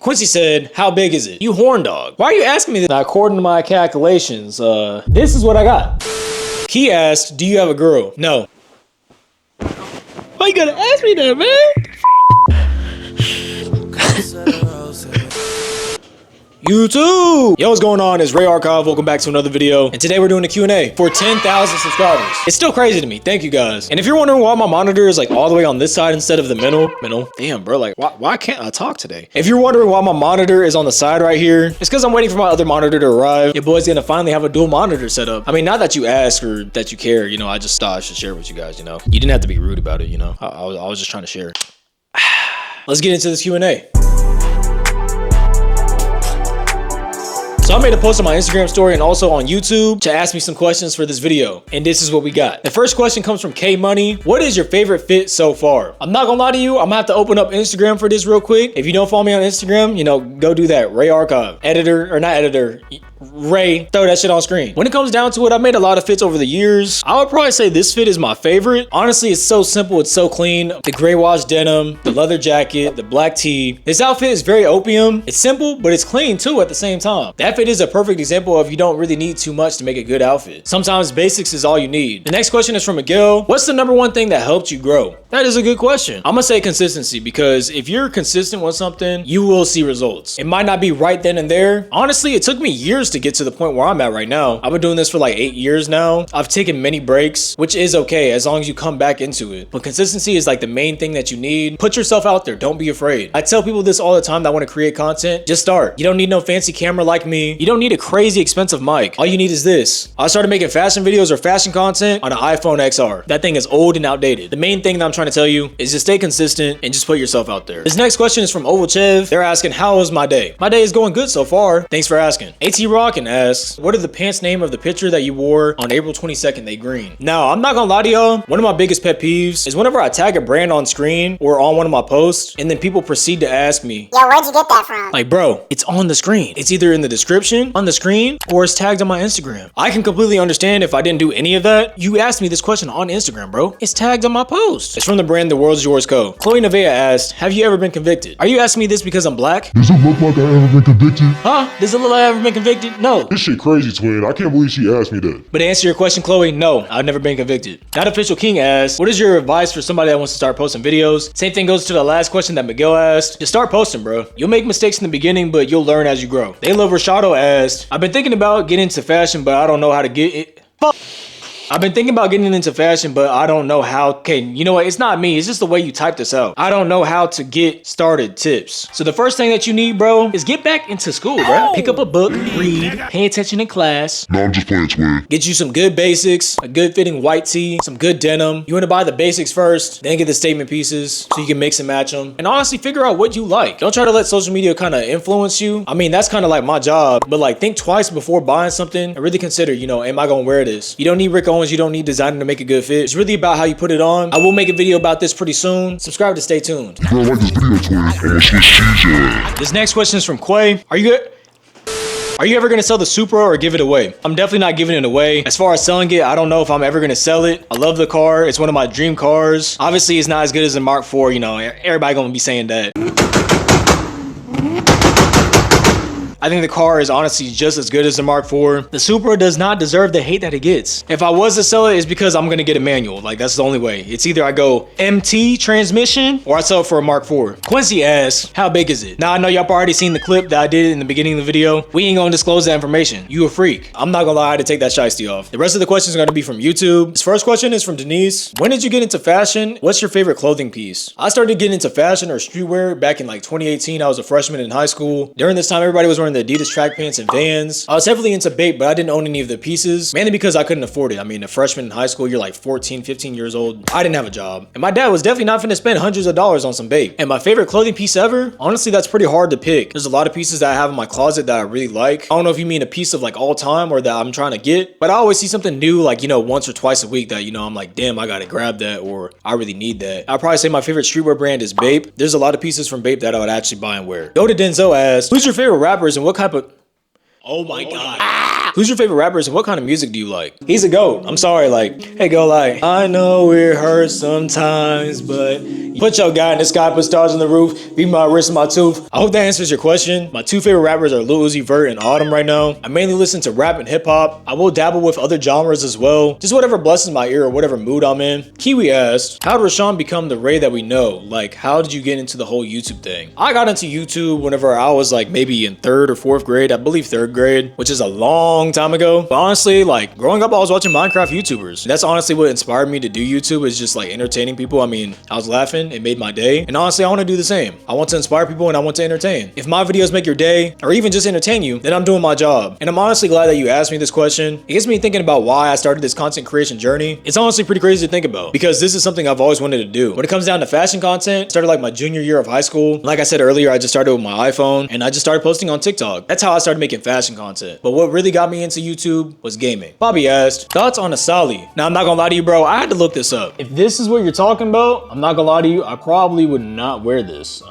Quincy said, how big is it? You horn dog. Why are you asking me this? Now, according to my calculations, this is what I got. He asked, do you have a girl? No. Why you gotta ask me that, man? YouTube! Yo, what's going on? It's Rayyyarchive. Welcome back to another video. And today we're doing a Q&A for 10,000 subscribers. It's still crazy to me. Thank you guys. And if you're wondering why my monitor is like all the way on this side instead of the middle. Damn, bro, like why can't I talk today? If you're wondering why my monitor is on the side right here, it's because I'm waiting for my other monitor to arrive. Your boy's gonna finally have a dual monitor set up. I mean, not that you ask or that you care, you know, I just thought I should share with you guys, you know. You didn't have to be rude about it, you know. I was just trying to share. Let's get into this Q&A. So I made a post on my Instagram story and also on YouTube to ask me some questions for this video. And this is what we got. The first question comes from K Money. What is your favorite fit so far? I'm not gonna lie to you. I'm gonna have to open up Instagram for this real quick. If you don't follow me on Instagram, you know, go do that. Rayyyarchive. Editor, or not editor. Ray, throw that shit on screen. When it comes down to it, I've made a lot of fits over the years. I would probably say this fit is my favorite. Honestly, it's so simple. It's so clean. The gray wash denim, the leather jacket, the black tee. This outfit is very opium. It's simple, but it's clean too at the same time. That fit is a perfect example of you don't really need too much to make a good outfit. Sometimes basics is all you need. The next question is from Miguel. What's the #1 thing that helped you grow? That is a good question. I'm gonna say consistency, because if you're consistent with something, you will see results. It might not be right then and there. Honestly, it took me years to get to the point where I'm at right now. I've been doing this for like 8 years now. I've taken many breaks, which is okay as long as you come back into it. But consistency is like the main thing that you need. Put yourself out there. Don't be afraid. I tell people this all the time that want to create content. Just start. You don't need no fancy camera like me. You don't need a crazy expensive mic. All you need is this. I started making fashion videos or fashion content on an iPhone XR. That thing is old and outdated. The main thing that I'm trying to tell you is just stay consistent and just put yourself out there. This next question is from Rayyyarchive. They're asking, how was my day? My day is going good so far. Thanks for asking. AT Rockin asks, what are the pants name of the picture that you wore on April 22nd? They green. Now, I'm not gonna lie to y'all. One of my biggest pet peeves is whenever I tag a brand on screen or on one of my posts, and then people proceed to ask me, yo, where'd you get that from? Like, bro, it's on the screen. It's either in the description, on the screen, or it's tagged on my Instagram. I can completely understand if I didn't do any of that. You asked me this question on Instagram, bro. It's tagged on my post. It's from the brand The World's Yours Co. Chloe Nevaeh asked, have you ever been convicted? Are you asking me this because I'm black? Does it look like I ever been convicted? Huh? Does it look like I ever been convicted? No. This shit crazy, twin. I can't believe she asked me that. But to answer your question, Chloe, no, I've never been convicted. Not Official King asked, what is your advice for somebody that wants to start posting videos? Same thing goes to the last question that Miguel asked. Just start posting, bro. You'll make mistakes in the beginning, but you'll learn as you grow. They Love Rashado asked, I've been thinking about getting into fashion, but I don't know how to get it. I've been thinking about getting into fashion, but I don't know how. Okay, you know what? It's not me. It's just the way you type this out. I don't know how to get started tips. So the first thing that you need, bro, is get back into school, bro. Pick up a book, read, pay attention in class. No, I'm just playing, twin. Get you some good basics, a good fitting white tee, some good denim. You want to buy the basics first, then get the statement pieces so you can mix and match them. And honestly, figure out what you like. Don't try to let social media kind of influence you. I mean, that's kind of like my job, but like think twice before buying something and really consider, you know, am I going to wear this? You don't need Rick Owens. You don't need designer to make a good fit. It's really about how you put it on. I will make a video about this pretty soon. Subscribe to stay tuned. If you don't like this video, twin, I'm gonna switch cheese. This next question is from Quay. Are you ever gonna sell the Supra or give it away? I'm definitely not giving it away. As far as selling it, I don't know if I'm ever gonna sell it. I love the car. It's one of my dream cars. Obviously, it's not as good as the Mark IV. You know, everybody gonna be saying that. I think the car is honestly just as good as the Mark IV. The Supra does not deserve the hate that it gets. If I was to sell it, it's because I'm gonna get a manual. Like, that's the only way. It's either I go MT transmission or I sell it for a Mark IV. Quincy asks, how big is it? Now, I know y'all already seen the clip that I did in the beginning of the video. We ain't gonna disclose that information. You a freak. I'm not gonna lie, I had to take that shiesty off. The rest of the questions are gonna be from YouTube. This first question is from Denise. When did you get into fashion? What's your favorite clothing piece? I started getting into fashion or streetwear back in like 2018. I was a freshman in high school. During this time, everybody was wearing the Adidas track pants and Vans. I was heavily into Bape, but I didn't own any of the pieces, mainly because I couldn't afford it. I mean, a freshman in high school, you're like 14, 15 years old. I didn't have a job. And my dad was definitely not finna spend hundreds of dollars on some Bape. And my favorite clothing piece ever? Honestly, that's pretty hard to pick. There's a lot of pieces that I have in my closet that I really like. I don't know if you mean a piece of like all time or that I'm trying to get, but I always see something new, like, you know, once or twice a week that, you know, I'm like, damn, I gotta grab that, or I really need that. I'd probably say my favorite streetwear brand is Bape. There's a lot of pieces from Bape that I would actually buy and wear. Go to Denzel asks, who's your favorite rappers and what type of... Oh my God. Who's your favorite rappers and what kind of music do you like? He's a GOAT. I'm sorry, like, hey, go like, I know it hurts sometimes, but put your guy in the sky, put stars on the roof, beat my wrist and my tooth. I hope that answers your question. My two favorite rappers are Lil Uzi Vert and Autumn right now. I mainly listen to rap and hip hop. I will dabble with other genres as well. Just whatever blesses my ear or whatever mood I'm in. Kiwi asked, how did Rashawn become the Ray that we know? Like, how did you get into the whole YouTube thing? I got into YouTube whenever I was like maybe in 3rd or 4th grade. I believe 3rd grade, which is a long time ago. But honestly, like growing up, I was watching Minecraft YouTubers. That's honestly what inspired me to do YouTube, is just like entertaining people. I mean, I was laughing, it made my day. And honestly, I want to do the same. I want to inspire people and I want to entertain. If my videos make your day or even just entertain you, then I'm doing my job. And I'm honestly glad that you asked me this question. It gets me thinking about why I started this content creation journey. It's honestly pretty crazy to think about because this is something I've always wanted to do. When it comes down to fashion content, it started like my junior year of high school. Like I said earlier, I just started with my iPhone and I just started posting on TikTok. That's how I started making fashion content. But what really got me into YouTube was gaming. Bobby asked, thoughts on Asali? Now, I'm not gonna lie to you, bro. I had to look this up. If this is what you're talking about, I'm not gonna lie to you, I probably would not wear this.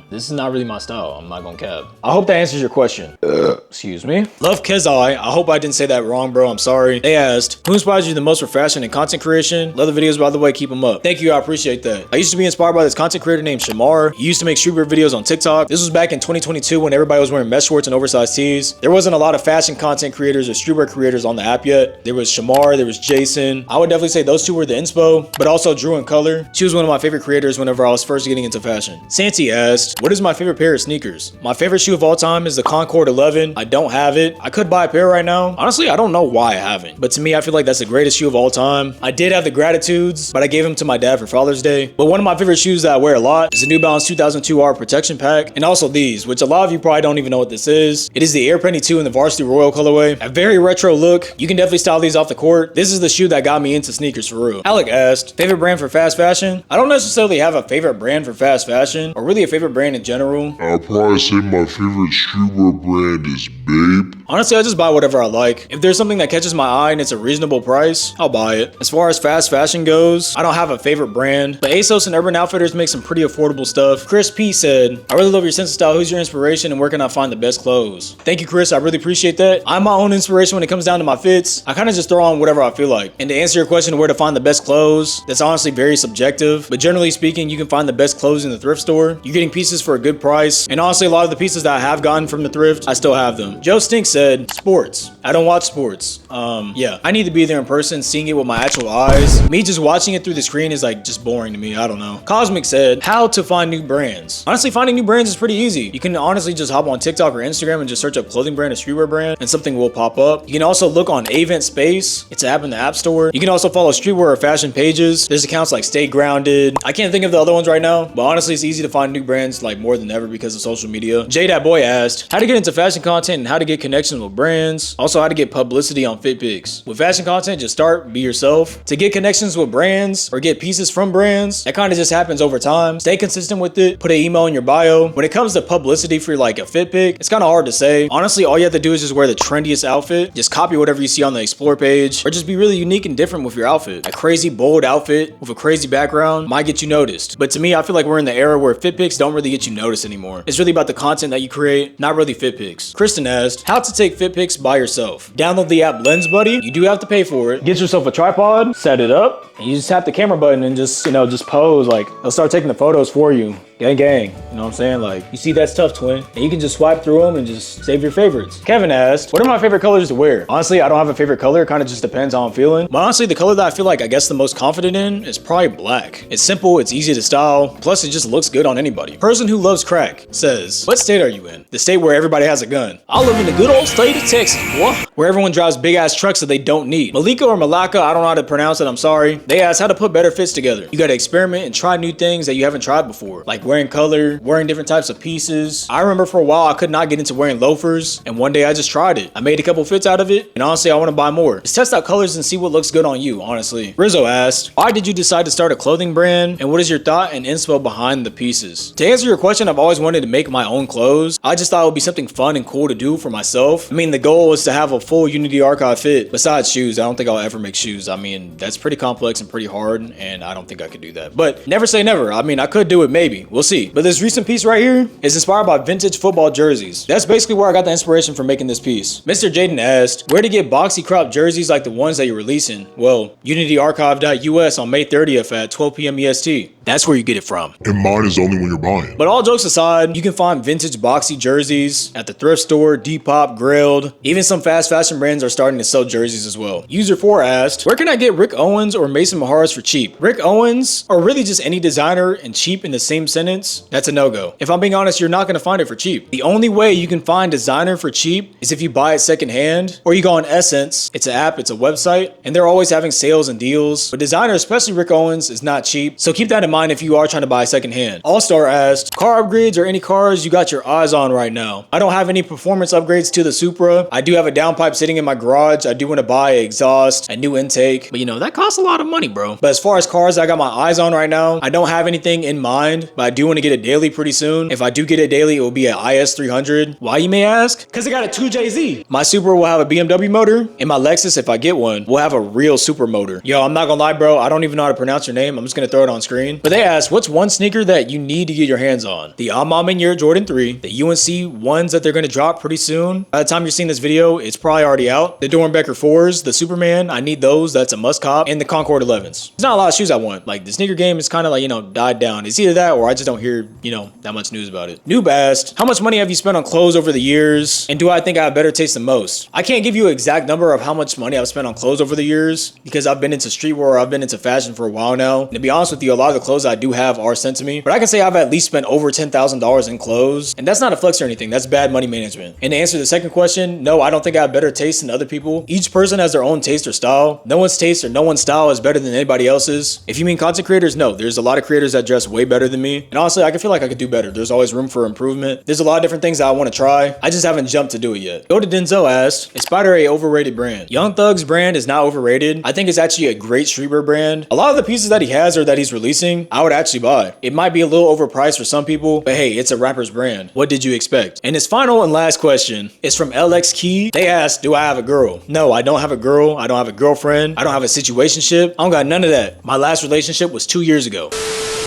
This is not really my style. I'm not gonna cap. I hope that answers your question. Excuse me. Love Kezai. I hope I didn't say that wrong, bro. I'm sorry. They asked, who inspires you the most for fashion and content creation? Love the videos, by the way. Keep them up. Thank you. I appreciate that. I used to be inspired by this content creator named Shamar. He used to make streetwear videos on TikTok. This was back in 2022 when everybody was wearing mesh shorts and oversized tees. There wasn't a lot of fashion content creators or streetwear creators on the app yet. There was Shamar, there was Jason. I would definitely say those two were the inspo, but also Drew and Color. She was one of my favorite creators whenever I was first getting into fashion. Santi asked, what is my favorite pair of sneakers? My favorite shoe of all time is the Concord 11. I don't have it. I could buy a pair right now. Honestly, I don't know why I haven't, but to me, I feel like that's the greatest shoe of all time. I did have the Gratitudes, but I gave them to my dad for Father's Day. But one of my favorite shoes that I wear a lot is the New Balance 2002R Protection Pack, and also these, which a lot of you probably don't even know what this is. It is the Air Penny 2 in the Varsity Royal colorway. A very retro look. You can definitely style these off the court. This is the shoe that got me into sneakers for real. Alec asked, favorite brand for fast fashion? I don't necessarily have a favorite brand for fast fashion, or really a favorite brand in general. I'll probably say my favorite streetwear brand is Babe. Honestly, I just buy whatever I like. If there's something that catches my eye and it's a reasonable price, I'll buy it. As far as fast fashion goes, I don't have a favorite brand, but ASOS and Urban Outfitters make some pretty affordable stuff. Chris P said, I really love your sense of style. Who's your inspiration and where can I find the best clothes? Thank you, Chris. I really appreciate that. I'm my own inspiration when it comes down to my fits. I kind of just throw on whatever I feel like. And to answer your question where to find the best clothes, that's honestly very subjective. But generally speaking, you can find the best clothes in the thrift store. You're getting pieces for a good price. And honestly, a lot of the pieces that I have gotten from the thrift, I still have them. Joe Stink said, sports. I don't watch sports. Yeah, I need to be there in person, seeing it with my actual eyes. Me just watching it through the screen is like just boring to me. I don't know. Cosmic said, how to find new brands. Honestly, finding new brands is pretty easy. You can honestly just hop on TikTok or Instagram and just search up clothing brand or streetwear brand and something will pop up. You can also look on Avent Space. It's an app in the App Store. You can also follow streetwear or fashion pages. There's accounts like Stay Grounded. I can't think of the other ones right now, but honestly, it's easy to find new brands like more than ever because of social media. J.Boy asked, how to get into fashion content and how to get connections with brands. Also, how to get publicity on FitPics. With fashion content, just start, be yourself. To get connections with brands or get pieces from brands, that kind of just happens over time. Stay consistent with it. Put an email in your bio. When it comes to publicity for like a fit pic, it's kind of hard to say. Honestly, all you have to do is just wear the trendiest outfit. Just copy whatever you see on the explore page, or just be really unique and different with your outfit. A crazy bold outfit with a crazy background might get you noticed. But to me, I feel like we're in the era where fit pics don't really get you noticed anymore. It's really about the content that you create, not really fit pics. Kristen asked, how to take fit pics by yourself. Download the app Lens Buddy. You do have to pay for it. Get yourself a tripod, set it up, and you just tap the camera button and just, just pose. Like, they'll start taking the photos for you. Gang, gang. You know what I'm saying? Like, you see that stuff, twin, and you can just swipe through them and just save your favorites. Kevin asked, what are my favorite colors to wear? Honestly, I don't have a favorite color. It kind of just depends how I'm feeling. But honestly, the color that I feel like I guess the most confident in is probably black. It's simple, it's easy to style, plus it just looks good on anybody. Person who loves crack says, what state are you in? The state where everybody has a gun. I live in the good old state of Texas, boy, where everyone drives big ass trucks that they don't need. Malika or Malaka, I don't know how to pronounce it, I'm sorry. They asked how to put better fits together. You gotta experiment and try new things that you haven't tried before, like wearing color, wearing different types of pieces. I remember for a while I could not get into wearing loafers, and one day I just tried it. I made a couple fits out of it, and honestly I want to buy more. Just test out colors and see what looks good on you, honestly. Rizzo asked, why did you decide to start a clothing brand, and what is your thought and inspo behind the pieces? To answer your question, I've always wanted to make my own clothes. I just thought it would be something fun and cool to do for myself. I mean, the goal is to have a full Unity Archive fit. Besides shoes, I don't think I'll ever make shoes. I mean, that's pretty complex and pretty hard, and I don't think I could do that. But never say never. I mean, I could do it maybe. We'll see. But this recent piece right here is inspired by vintage football jerseys. That's basically where I got the inspiration for making this piece. Mr. Jaden asked, where to get boxy crop jerseys like the ones that you're releasing? Well, unityarchive.us on May 30th at 12 p.m. EST. That's where you get it from. And mine is only when you're buying. But all jokes aside, you can find vintage boxy jerseys at the thrift store, Depop, Grailed. Even some fast fashion brands are starting to sell jerseys as well. User 4 asked, where can I get Rick Owens or Mason Mahara's for cheap? Rick Owens, or really just any designer, and cheap in the same sentence, that's a no-go. If I'm being honest, you're not going to find it for cheap. The only way you can find designer for cheap is if you buy it secondhand, or you go on Essence. It's an app, it's a website, and they're always having sales and deals. But designer, especially Rick Owens, is not cheap. So keep that in mind if you are trying to buy secondhand. All-Star asked, car upgrades or any cars you got your eyes on right now? I don't have any performance upgrades to the Supra. I do have a downpipe sitting in my garage. I do want to buy an exhaust, a new intake, but you know, that costs a lot of money, bro. But as far as cars I got my eyes on right now, I don't have anything in mind, but I do want to get a daily pretty soon. If I do get a daily, it will be an IS300. Why, you may ask? Because I got a 2JZ. My Supra will have a BMW motor, and my Lexus, if I get one, will have a real super motor. Yo, I'm not gonna lie, bro. I don't even know how to pronounce your name. I'm just gonna throw it on screen. But they asked, what's one sneaker that you need to get your hands on? The Amaminier Jordan 3, the UNC ones that they're gonna drop pretty soon. By the time you're seeing this video, it's probably already out. The Dornbecker 4s, the Superman, I need those. That's a must cop. And the Concord 11s. There's not a lot of shoes I want. Like, the sneaker game is kind of like, you know, died down. It's either that or I just don't hear, you know, that much news about it. Noob asked, how much money have you spent on clothes over the years? And do I think I have better taste than most? I can't give you an exact number of how much money I've spent on clothes over the years because I've been into streetwear, I've been into fashion for a while now. And to be honest with you, a lot of the clothes I do have are sent to me. But I can say I've at least spent over $10,000 in clothes. And that's not a flex or anything. That's bad money management. And to answer the second question, no, I don't think I have better taste than other people. Each person has their own taste or style. No one's taste or no one's style is better than anybody else's. If you mean content creators, no, there's a lot of creators that dress way better than me. And honestly, I can feel like I could do better. There's always room for improvement. There's a lot of different things that I want to try. I just haven't jumped to do it yet. Go to Denzel asked, is Spider a overrated brand? Young Thug's brand is not overrated. I think it's actually a great streetwear brand. A lot of the pieces that he has or that he's releasing, I would actually buy. It might be a little overpriced for some people, but hey, it's a rapper's brand. What did you expect? And his final and last question is from LX Key. They asked, do I have a girl? No, I don't have a girl. I don't have a girlfriend. I don't have a situationship. I don't got none of that. My last relationship was 2 years ago.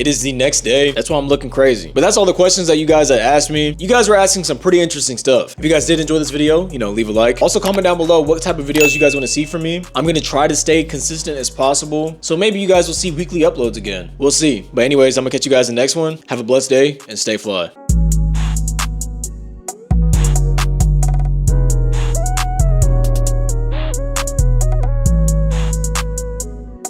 It is the next day. That's why I'm looking crazy. But that's all the questions that you guys had asked me. You guys were asking some pretty interesting stuff. If you guys did enjoy this video, you know, leave a like. Also comment down below what type of videos you guys want to see from me. I'm going to try to stay consistent as possible. So maybe you guys will see weekly uploads again. We'll see. But anyways, I'm going to catch you guys in the next one. Have a blessed day and stay fly.